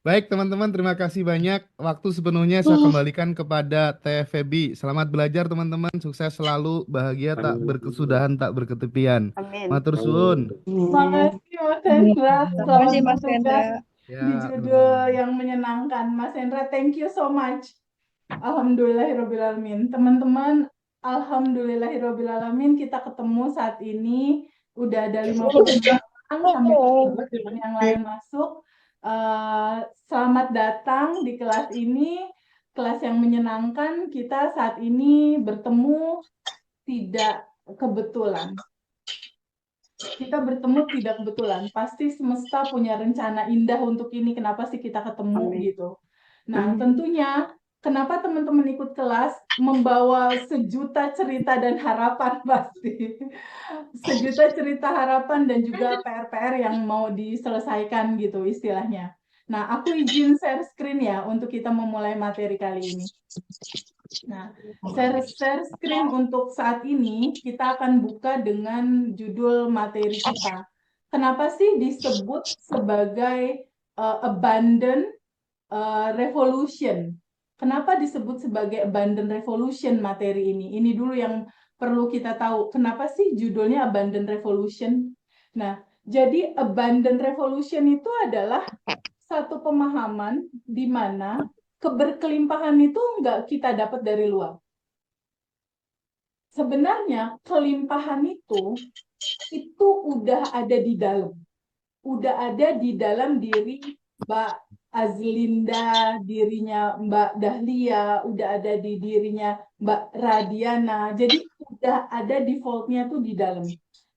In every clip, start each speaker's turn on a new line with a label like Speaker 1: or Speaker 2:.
Speaker 1: Baik teman-teman, terima kasih banyak. Waktu sepenuhnya saya kembalikan kepada Teh Feby. Selamat belajar teman-teman, sukses selalu, bahagia tak berkesudahan, tak berketepian.
Speaker 2: Amin.
Speaker 1: Matur suwun.
Speaker 3: Makasih Mas Hendra,
Speaker 2: Terima
Speaker 3: selamat
Speaker 2: kasih Mas
Speaker 3: bertugas
Speaker 2: Hendra.
Speaker 3: di
Speaker 1: Ya,
Speaker 3: judul
Speaker 1: sama-sama.
Speaker 3: yang menyenangkan. Mas Hendra, thank you so much. Alhamdulillahirrabbilalamin. Teman-teman, alhamdulillahirrabbilalamin kita ketemu saat ini. Udah ada 56 orang sambil teman yang lain masuk. Selamat datang di kelas ini. Kelas yang menyenangkan. Kita saat ini bertemu tidak kebetulan. Kita bertemu tidak kebetulan. Pasti semesta punya rencana indah untuk ini. Kenapa sih kita ketemu
Speaker 2: Amin.
Speaker 3: gitu. Nah, tentunya kenapa teman-teman ikut kelas membawa sejuta cerita dan harapan pasti. Sejuta cerita harapan dan juga PR-PR yang mau diselesaikan gitu istilahnya. Nah, aku izin share screen ya untuk kita memulai materi kali ini. Nah, share screen untuk saat ini kita akan buka dengan judul materi kita. Kenapa sih disebut sebagai abandon revolution? Kenapa disebut sebagai abandon revolution materi ini? Ini dulu yang perlu kita tahu. Kenapa sih judulnya abandon revolution? Nah, jadi abandon revolution itu adalah satu pemahaman di mana keberkelimpahan itu nggak kita dapat dari luar. Sebenarnya kelimpahan itu udah ada di dalam. Udah ada di dalam diri Mbak Azlinda, dirinya Mbak Dahlia, udah ada di dirinya Mbak Radiana. Jadi udah ada defaultnya tuh di dalam.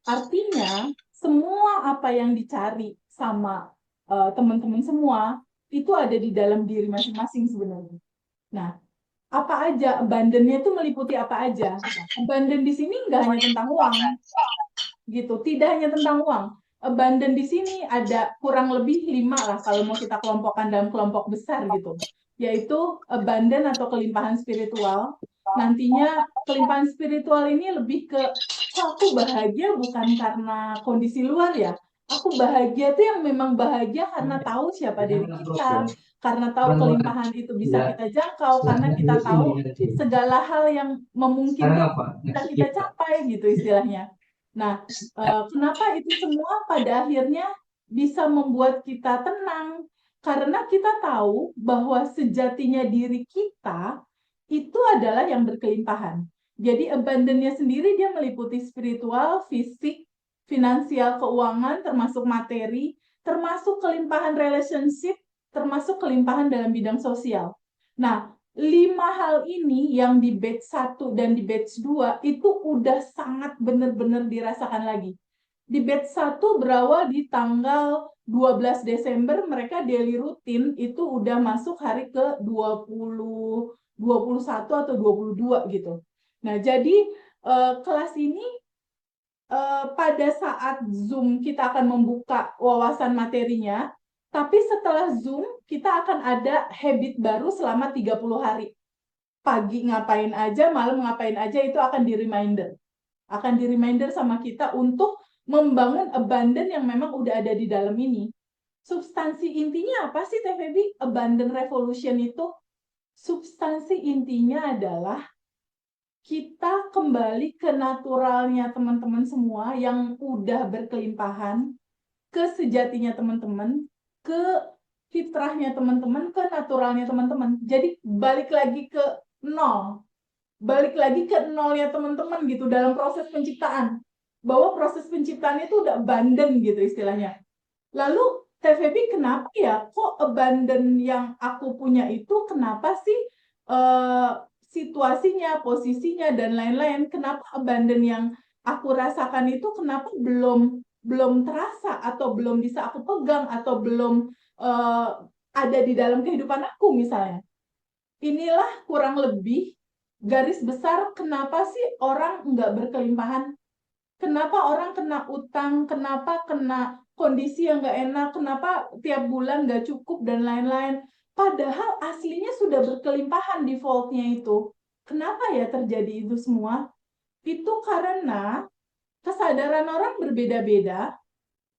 Speaker 3: Artinya semua apa yang dicari sama teman-teman semua itu ada di dalam diri masing-masing sebenarnya. Nah, apa aja abandonnya itu meliputi apa aja? Abandon di sini nggak hanya tentang uang, gitu. Tidak hanya tentang uang. Abundant di sini ada kurang lebih 5 lah kalau mau kita kelompokkan dalam kelompok besar gitu. Yaitu abundant atau kelimpahan spiritual. Nantinya kelimpahan spiritual ini lebih ke aku bahagia bukan karena kondisi luar ya. Aku bahagia tuh yang memang bahagia karena tahu siapa diri kita, karena tahu kelimpahan itu bisa kita jangkau, karena kita tahu segala hal yang memungkinkan kita capai gitu istilahnya. Nah, kenapa itu semua pada akhirnya bisa membuat kita tenang? Karena kita tahu bahwa sejatinya diri kita itu adalah yang berkelimpahan. Jadi abundance-nya sendiri dia meliputi spiritual, fisik, finansial, keuangan, termasuk materi, termasuk kelimpahan relationship, termasuk kelimpahan dalam bidang sosial. Nah, 5 hal ini yang di batch 1 dan di batch 2 itu udah sangat benar-benar dirasakan lagi. Di batch 1 berawal di tanggal 12 Desember, mereka daily rutin itu udah masuk hari ke 21 atau 22 gitu. Nah, jadi kelas ini pada saat Zoom kita akan membuka wawasan materinya, tapi setelah Zoom kita akan ada habit baru selama 30 hari. Pagi ngapain aja, malam ngapain aja itu akan di-reminder. Akan di-reminder sama kita untuk membangun abundant yang memang udah ada di dalam ini. Substansi intinya apa sih Teh Feby? Abundant revolution itu substansi intinya adalah kita kembali ke naturalnya teman-teman semua yang udah berkelimpahan, ke sejatinya teman-teman, ke fitrahnya teman-teman, ke naturalnya teman-teman. Jadi balik lagi ke nol. Balik lagi ke nolnya teman-teman gitu dalam proses penciptaan. Bahwa proses penciptaan itu udah abandon gitu istilahnya. Lalu TVB kenapa ya kok abandon yang aku punya itu kenapa sih eh, situasinya, posisinya dan lain-lain kenapa abandon yang aku rasakan itu kenapa belum belum terasa atau belum bisa aku pegang atau belum eh, ada di dalam kehidupan aku misalnya. Inilah kurang lebih garis besar kenapa sih orang nggak berkelimpahan. Kenapa orang kena utang, kenapa kena kondisi yang nggak enak, kenapa tiap bulan nggak cukup dan lain-lain. Padahal aslinya sudah berkelimpahan defaultnya itu. Kenapa ya terjadi itu semua? Itu karena kesadaran orang berbeda-beda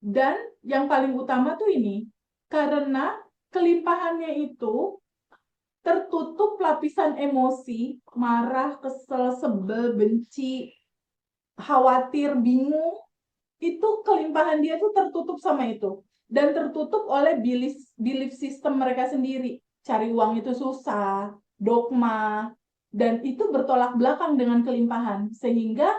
Speaker 3: dan yang paling utama tuh ini, karena kelimpahannya itu tertutup lapisan emosi, marah, kesel, sebel, benci, khawatir, bingung, itu kelimpahan dia tuh tertutup sama itu. Dan tertutup oleh belief system mereka sendiri. Cari uang itu susah, dogma, dan itu bertolak belakang dengan kelimpahan. Sehingga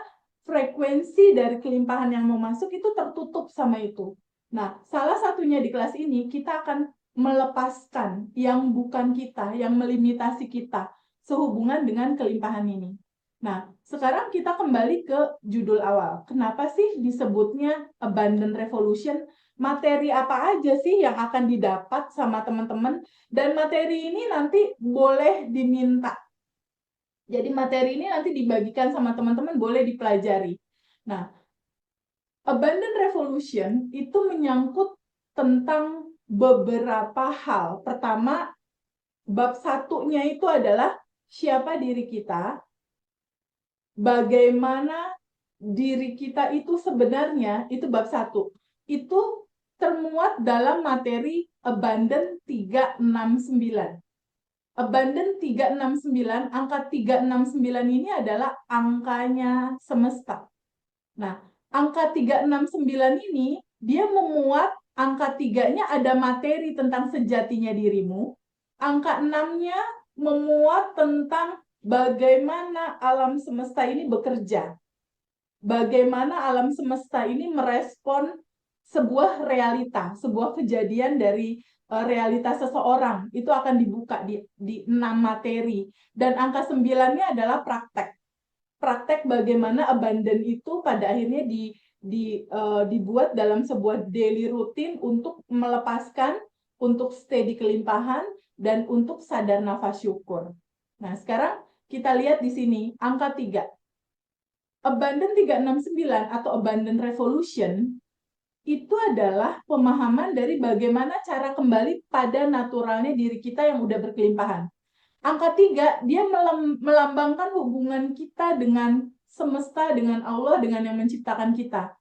Speaker 3: frekuensi dari kelimpahan yang mau masuk itu tertutup sama itu. Nah, salah satunya di kelas ini kita akan melepaskan yang bukan kita, yang melimitasi kita sehubungan dengan kelimpahan ini. Nah, sekarang kita kembali ke judul awal. Kenapa sih disebutnya Abundant Revolution? Materi apa aja sih yang akan didapat sama teman-teman? Dan materi ini nanti boleh diminta. Jadi materi ini nanti dibagikan sama teman-teman, boleh dipelajari. Nah, Abundant Revolution itu menyangkut tentang beberapa hal. Pertama, bab satunya itu adalah siapa diri kita, bagaimana diri kita itu sebenarnya, itu bab 1. Itu termuat dalam materi Abundant 369. Abundant 369, angka 369 ini adalah angkanya semesta. Nah, angka 369 ini, dia memuat angka 3-nya ada materi tentang sejatinya dirimu, angka 6-nya memuat tentang bagaimana alam semesta ini bekerja. Bagaimana alam semesta ini merespon sebuah realita, sebuah kejadian dari realitas seseorang. Itu akan dibuka di 6 materi. Dan angka 9-nya adalah praktek. Praktek bagaimana abundant itu pada akhirnya dibuat dalam sebuah daily routine untuk melepaskan, untuk stay di kelimpahan, dan untuk sadar nafas syukur. Nah, sekarang kita lihat di sini, angka 3. Abundant 369 atau Abundant Revolution itu adalah pemahaman dari bagaimana cara kembali pada naturalnya diri kita yang udah berkelimpahan. Angka 3, dia melambangkan hubungan kita dengan semesta, dengan Allah, dengan yang menciptakan kita.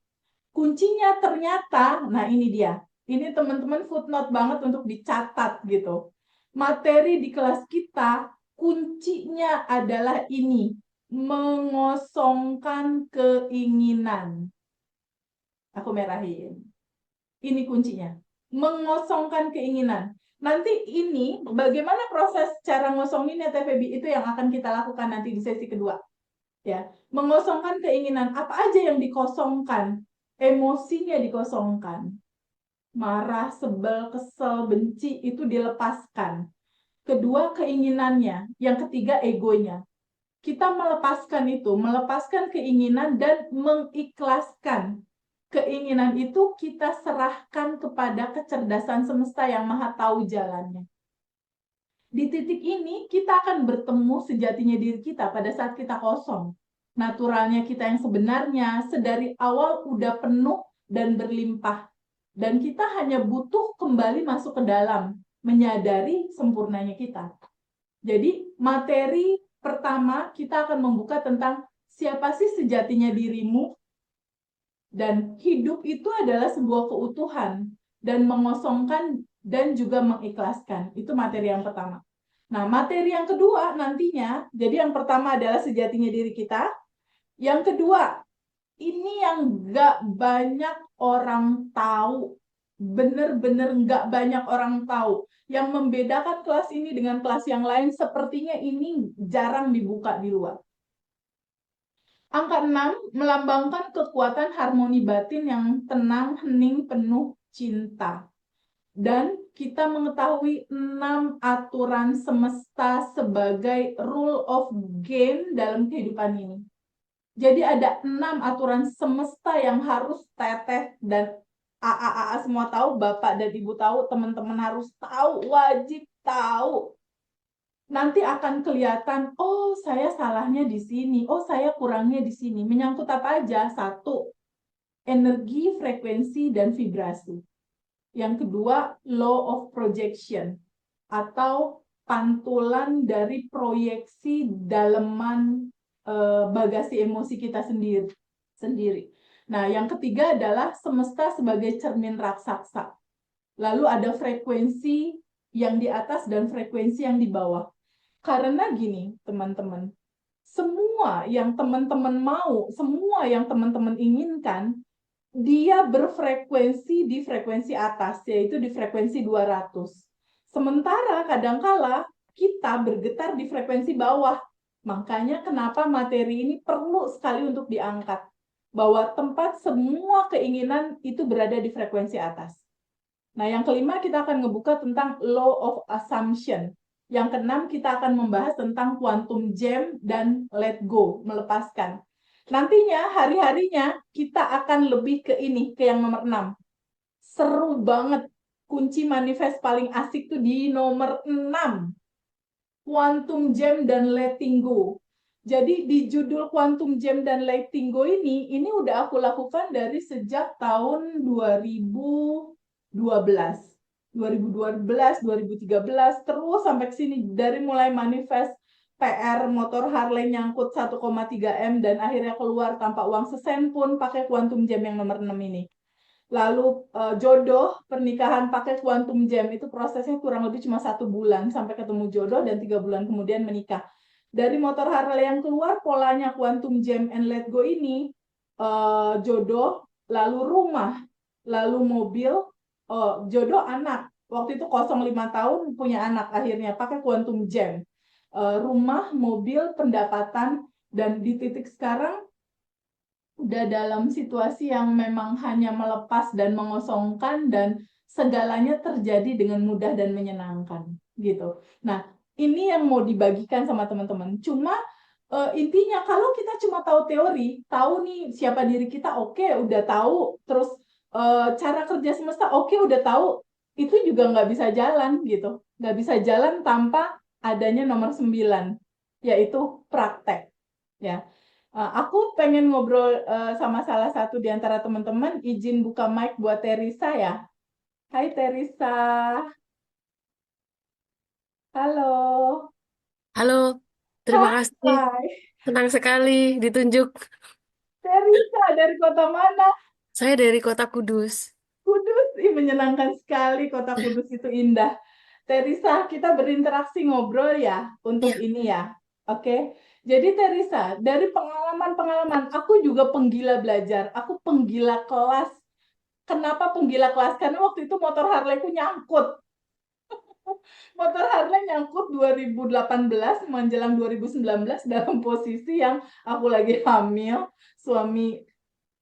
Speaker 3: Kuncinya ternyata, nah ini dia. Ini teman-teman footnote banget untuk dicatat gitu. Materi di kelas kita, kuncinya adalah ini. Mengosongkan keinginan. Aku merahin. Ini kuncinya. Mengosongkan keinginan. Nanti ini, bagaimana proses cara ngosonginnya TVB itu yang akan kita lakukan nanti di sesi kedua. Ya, mengosongkan keinginan. Apa aja yang dikosongkan? Emosinya dikosongkan. Marah, sebel, kesel, benci itu dilepaskan. Kedua, keinginannya. Yang ketiga, egonya. Kita melepaskan itu, melepaskan keinginan dan mengikhlaskan. Keinginan itu kita serahkan kepada kecerdasan semesta yang maha tahu jalannya. Di titik ini, kita akan bertemu sejatinya diri kita pada saat kita kosong. Naturalnya kita yang sebenarnya, sedari awal udah penuh dan berlimpah. Dan kita hanya butuh kembali masuk ke dalam, menyadari sempurnanya kita. Jadi, materi pertama, kita akan membuka tentang siapa sih sejatinya dirimu, dan hidup itu adalah sebuah keutuhan, dan mengosongkan dan juga mengikhlaskan. Itu materi yang pertama. Nah, materi yang kedua nantinya, jadi yang pertama adalah sejatinya diri kita. Yang kedua, ini yang nggak banyak orang tahu. Bener-bener nggak banyak orang tahu. Yang membedakan kelas ini dengan kelas yang lain, sepertinya ini jarang dibuka di luar. Angka 6 melambangkan kekuatan harmoni batin yang tenang, hening, penuh cinta. Dan kita mengetahui 6 aturan semesta sebagai rule of game dalam kehidupan ini. Jadi ada 6 aturan semesta yang harus teteh dan AA semua tahu, Bapak dan Ibu tahu, teman-teman harus tahu, wajib tahu. Nanti akan kelihatan, oh saya salahnya di sini, oh saya kurangnya di sini. Menyangkut apa aja? 1, energi, frekuensi, dan vibrasi. Yang kedua, law of projection atau pantulan dari proyeksi daleman bagasi emosi kita sendiri. Nah, yang ketiga adalah semesta sebagai cermin raksasa. Lalu ada frekuensi yang di atas dan frekuensi yang di bawah. Karena gini, teman-teman, semua yang teman-teman mau, semua yang teman-teman inginkan, dia berfrekuensi di frekuensi atas, yaitu di frekuensi 200. Sementara kadangkala kita bergetar di frekuensi bawah. Makanya kenapa materi ini perlu sekali untuk diangkat. Bahwa tempat semua keinginan itu berada di frekuensi atas. Nah, yang kelima kita akan ngebuka tentang law of assumption. Yang keenam kita akan membahas tentang quantum jam dan let go, melepaskan. Nantinya hari-harinya kita akan lebih ke ini, ke yang nomor 6. Seru banget. Kunci manifest paling asik tuh di nomor 6. Quantum jam dan letting go. Jadi di judul Quantum Jam dan Letting Go ini udah aku lakukan dari sejak tahun 2012. 2012, 2013, terus sampai ke sini. Dari mulai manifest PR motor Harley nyangkut 1,3 M dan akhirnya keluar tanpa uang sesen pun pakai Quantum Jam yang nomor 6 ini. Lalu jodoh, pernikahan pakai quantum jam itu prosesnya kurang lebih cuma 1 bulan sampai ketemu jodoh dan 3 bulan kemudian menikah. Dari motor Harley yang keluar polanya quantum jam and let go ini jodoh, lalu rumah, lalu mobil, jodoh anak. Waktu itu 05 tahun punya anak akhirnya pakai quantum jam. Rumah, mobil, pendapatan, dan di titik sekarang udah dalam situasi yang memang hanya melepas dan mengosongkan dan segalanya terjadi dengan mudah dan menyenangkan gitu. Nah, ini yang mau dibagikan sama teman-teman. Cuma intinya kalau kita cuma tahu teori, tahu nih siapa diri kita, oke, udah tahu, terus cara kerja semesta, oke, udah tahu, itu juga nggak bisa jalan gitu. Nggak bisa jalan tanpa adanya nomor 9, yaitu praktek. Ya, aku pengen ngobrol sama salah satu di antara teman-teman. Izin buka mic buat Teresa ya. Hai Teresa. Halo.
Speaker 2: Halo, terima kasih.
Speaker 3: Hai.
Speaker 2: Senang sekali ditunjuk.
Speaker 3: Teresa dari kota mana?
Speaker 2: Saya dari kota Kudus.
Speaker 3: Kudus. Ih, menyenangkan sekali, kota Kudus itu indah. Teresa, kita berinteraksi ngobrol ya untuk
Speaker 2: Iya.
Speaker 3: ini ya. Oke. Jadi Teresa, dari pengalaman-pengalaman, aku juga penggila belajar. Aku penggila kelas. Kenapa penggila kelas? Karena waktu itu motor Harley-ku nyangkut. Motor Harley nyangkut 2018 menjelang 2019 dalam posisi yang aku lagi hamil, suami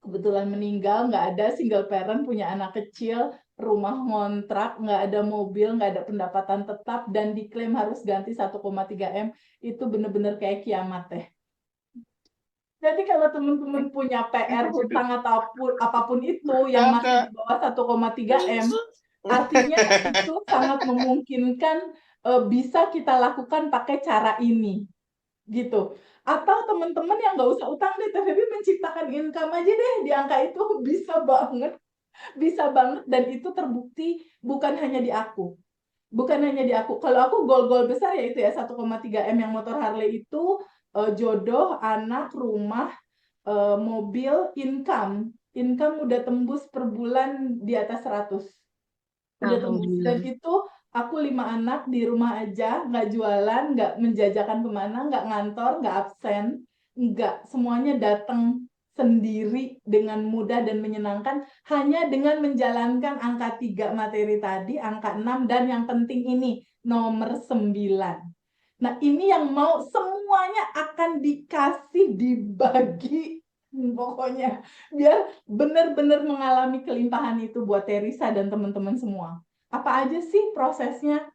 Speaker 3: kebetulan meninggal, nggak ada, single parent, punya anak kecil, rumah ngontrak, nggak ada mobil, nggak ada pendapatan tetap, dan diklaim harus ganti 1,3 M, itu bener-bener kayak kiamat teh. Jadi kalau teman-teman punya PR hutang atau apapun itu yang masih di bawah 1,3 M, artinya itu sangat memungkinkan bisa kita lakukan pakai cara ini, gitu. Atau teman-teman yang nggak usah utang deh, TVB menciptakan income aja deh di angka itu bisa banget, dan itu terbukti bukan hanya di aku. Bukan hanya di aku. Kalau aku goal-goal besar ya itu ya 1,3 M yang motor Harley itu jodoh, anak, rumah, mobil, income. Income udah tembus per bulan di atas 100. Udah tembus. Dan
Speaker 2: Alhamdulillah.
Speaker 3: itu aku 5 anak di rumah aja, nggak jualan, nggak menjajakan kemana, nggak ngantor, nggak absen, nggak. Semuanya datang sendiri dengan mudah dan menyenangkan hanya dengan menjalankan angka 3 materi tadi, angka 6, dan yang penting ini, nomor 9. Nah, ini yang mau semuanya akan dikasih, dibagi, pokoknya. Biar benar-benar mengalami kelimpahan itu buat Teresa dan teman-teman semua. Apa aja sih prosesnya?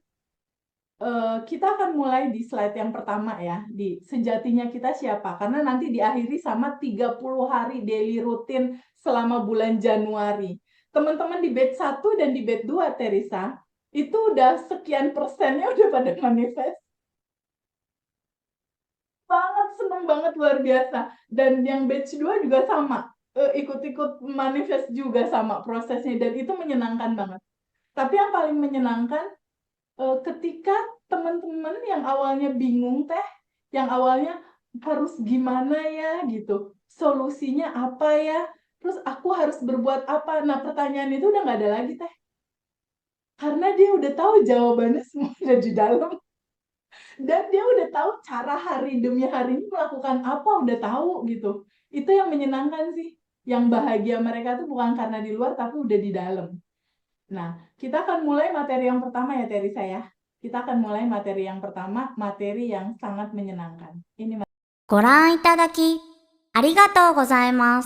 Speaker 3: Kita akan mulai di slide yang pertama ya, di sejatinya kita siapa. Karena nanti diakhiri sama 30 hari daily rutin selama bulan Januari. Teman-teman di batch 1 dan di batch 2, Teresa, itu udah sekian persennya udah pada manifest. Banget, seneng banget, luar biasa. Dan yang batch 2 juga sama. Ikut-ikut manifest juga sama prosesnya. Dan itu menyenangkan banget. Tapi yang paling menyenangkan ketika teman-teman yang awalnya bingung teh, yang awalnya harus gimana ya gitu, solusinya apa ya, terus aku harus berbuat apa. Nah, pertanyaan itu udah nggak ada lagi teh. Karena dia udah tahu jawabannya semua ada di dalam. Dan dia udah tahu cara hari demi hari ini melakukan apa, udah tahu gitu. Itu yang menyenangkan sih. Yang bahagia mereka tuh bukan karena di luar, tapi udah di dalam. Nah, kita akan mulai materi yang pertama ya, Teresa ya. Kita akan mulai materi yang pertama, materi yang sangat menyenangkan. Ini
Speaker 4: ご覧いただきありがとうございます。